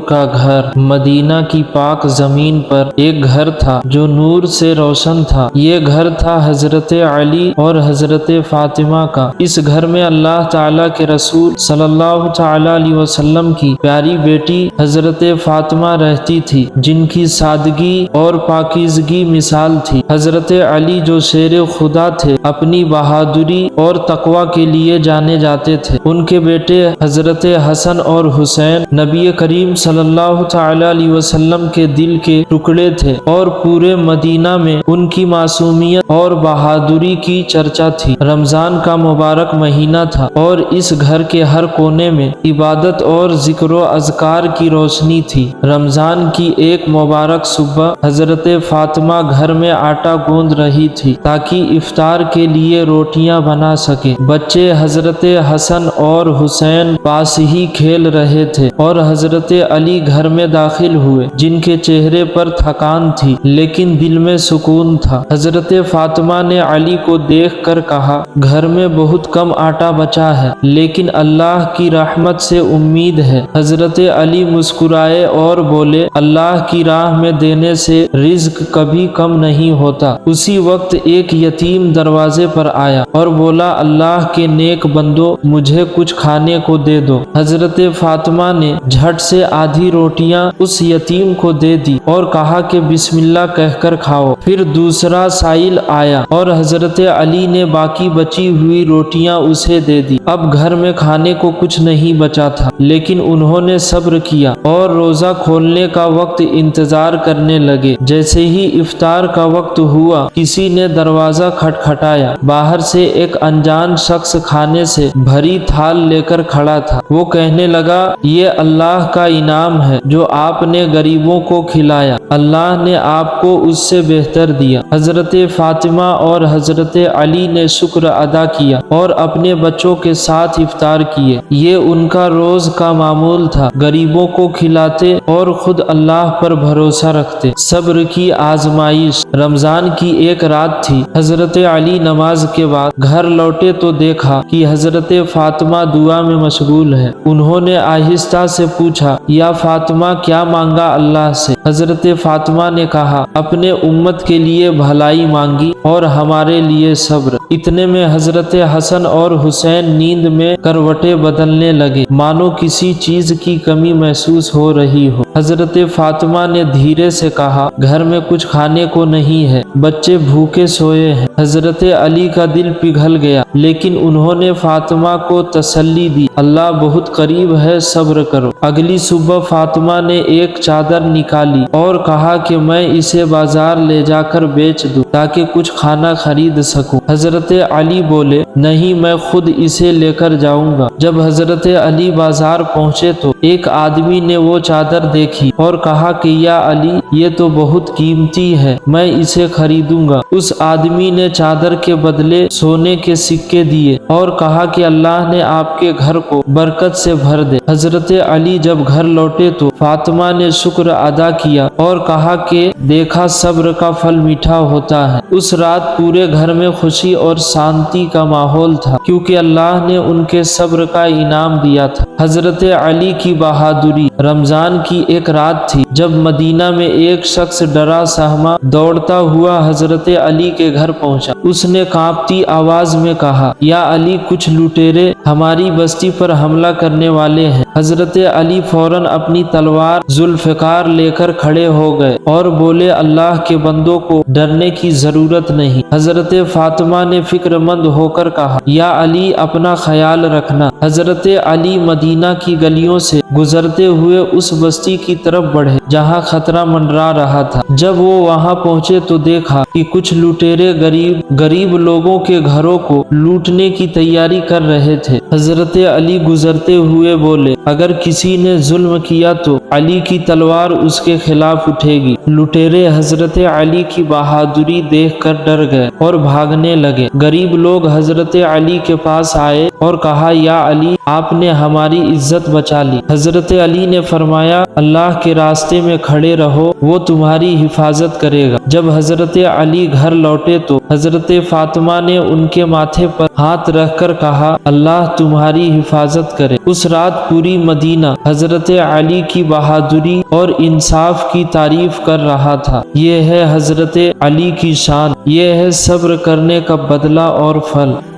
کا گھر۔ مدینہ کی پاک زمین پر ایک گھر تھا جو نور سے روشن تھا۔ یہ گھر تھا حضرت علی اور حضرت فاطمہ کا۔ اس گھر میں اللہ تعالیٰ کے رسول صلی اللہ تعالیٰ علیہ وسلم کی پیاری بیٹی حضرت فاطمہ رہتی تھی، جن کی سادگی اور پاکیزگی مثال تھی۔ حضرت علی جو شیر خدا تھے، اپنی بہادری اور تقوی کے لیے جانے جاتے تھے۔ ان کے بیٹے حضرت حسن اور حسین نبی کریم صلی اللہ تعالی علیہ وسلم کے دل کے ٹکڑے تھے، اور پورے مدینہ میں ان کی معصومیت اور بہادری کی چرچا تھی۔ رمضان کا مبارک مہینہ تھا اور اس گھر کے ہر کونے میں عبادت اور ذکر و اذکار کی روشنی تھی۔ رمضان کی ایک مبارک صبح حضرت فاطمہ گھر میں آٹا گوندھ رہی تھی تاکہ افطار کے لیے روٹیاں بنا سکیں۔ بچے حضرت حسن اور حسین پاس ہی کھیل رہے تھے اور حضرت علی گھر میں داخل ہوئے، جن کے چہرے پر تھکان تھی لیکن دل میں سکون تھا۔ حضرت فاطمہ نے علی کو دیکھ کر کہا، گھر میں بہت کم آٹا بچا ہے لیکن اللہ کی رحمت سے امید ہے۔ حضرت علی مسکرائے اور بولے، اللہ کی راہ میں دینے سے رزق کبھی کم نہیں ہوتا۔ اسی وقت ایک یتیم دروازے پر آیا اور بولا، اللہ کے نیک بندو، مجھے کچھ کھانے کو دے دو۔ حضرت فاطمہ نے جھٹ سے آدھی روٹیاں اس یتیم کو دے دی اور کہا کہ بسم اللہ کہہ کر کھاؤ۔ پھر دوسرا سائل آیا اور حضرت علی نے باقی بچی ہوئی روٹیاں اسے دے دی۔ اب گھر میں کھانے کو کچھ نہیں بچا تھا لیکن انہوں نے صبر کیا اور روزہ کھولنے کا وقت انتظار کرنے لگے۔ جیسے ہی افطار کا وقت ہوا، کسی نے دروازہ کھٹکھٹایا۔ باہر سے ایک انجان شخص کھانے سے بھری تھال لے کر کھڑا تھا۔ وہ کہنے لگا، یہ اللہ کا انعام ہے جو آپ نے غریبوں کو کھلایا، اللہ نے آپ کو اس سے بہتر دیا۔ حضرت فاطمہ اور حضرت علی نے شکر ادا کیا اور اپنے بچوں کے ساتھ افطار کیے۔ یہ ان کا روز کا معمول تھا، غریبوں کو کھلاتے اور خود اللہ پر بھروسہ رکھتے۔ صبر کی آزمائش۔ رمضان کی ایک رات تھی۔ حضرت علی نماز کے بعد گھر لوٹے تو دیکھا کہ حضرت فاطمہ دعا میں مشغول ہے۔ انہوں نے آہستہ سے پوچھا، یا فاطمہ کیا مانگا اللہ سے؟ حضرت فاطمہ نے کہا، اپنے امت کے لیے بھلائی مانگی اور ہمارے لیے صبر۔ اتنے میں حضرت حسن اور حسین نیند میں کروٹیں بدلنے لگے، مانو کسی چیز کی کمی محسوس ہو رہی ہو۔ حضرت فاطمہ نے دھیرے سے کہا، گھر میں کچھ کھانے کو نہیں ہے، بچے بھوکے سوئے ہیں۔ حضرت علی کا دل پگھل گیا لیکن انہوں نے فاطمہ کو تسلی دی، اللہ بہت قریب ہے، صبر کرو۔ اگلی صبح فاطمہ نے ایک چادر نکالی اور کہا کہ میں اسے بازار لے جا کر بیچ دوں تاکہ کچھ کھانا خرید سکوں۔ حضرت علی بولے، نہیں، میں خود اسے لے کر جاؤں گا۔ جب حضرت علی بازار پہنچے تو ایک آدمی نے وہ چادر دیکھی اور کہا کہ یا علی، یہ تو بہت قیمتی ہے، میں اسے خریدوں گا۔ اس آدمی نے چادر کے بدلے سونے کے سکے دیے اور کہا کہ اللہ نے آپ کے گھر کو برکت سے بھر دے۔ حضرت علی جب گھر لوٹے تو فاطمہ نے شکر ادا کیا اور کہا کہ دیکھا صبر کا پھل میٹھا ہوتا ہے۔ اس رات پورے گھر میں خوشی اور شانتی کا ماحول تھا کیونکہ اللہ نے ان کے صبر کا انعام دیا تھا۔ حضرت علی کی بہادری۔ رمضان کی ایک رات تھی جب مدینہ میں ایک شخص ڈرا سہما دوڑتا ہوا حضرت علی کے گھر پہنچا۔ اس نے کانپتی آواز میں کہا، یا علی، کچھ لٹیرے ہماری بستی پر حملہ کرنے والے ہیں۔ حضرت علی فوراً اپنی تلوار ذوالفقار لے کر کھڑے ہو گئے اور بولے، اللہ کے بندوں کو ڈرنے کی ضرورت نہیں۔ حضرت فاطمہ نے فکر مند ہو کر کہا، یا علی، اپنا خیال رکھنا۔ حضرت علی مدینہ کی گلیوں سے گزرتے ہوئے اس بستی کی طرف بڑھے جہاں خطرہ منڈرا رہا تھا۔ جب وہ وہاں پہنچے تو دیکھا کہ کچھ لٹیرے غریب لوگوں کے گھروں کو لوٹنے کی تیاری کر رہے تھے۔ حضرت علی گزرتے ہوئے بولے، اگر کسی نے ظلم کیا تو علی کی تلوار اس کے خلاف اٹھے گی۔ لٹیرے حضرت علی کی بہادری دیکھ کر ڈر گئے اور بھاگنے لگے۔ غریب لوگ حضرت علی کے پاس آئے اور کہا، یا علی، آپ نے ہماری عزت بچا لی۔ حضرت علی نے فرمایا، اللہ کے راستے میں کھڑے رہو، وہ تمہاری حفاظت کرے گا۔ جب حضرت علی گھر لوٹے تو حضرت فاطمہ نے ان کے ماتھے پر ہاتھ رکھ کر کہا اللہ تمہاری حفاظت کرے۔ اس رات پوری مدینہ حضرت علی کی بہادری اور انصاف کی تعریف کر رہا تھا۔ یہ ہے حضرت علی کی شان، یہ ہے صبر کرنے کا بدلہ اور پھل۔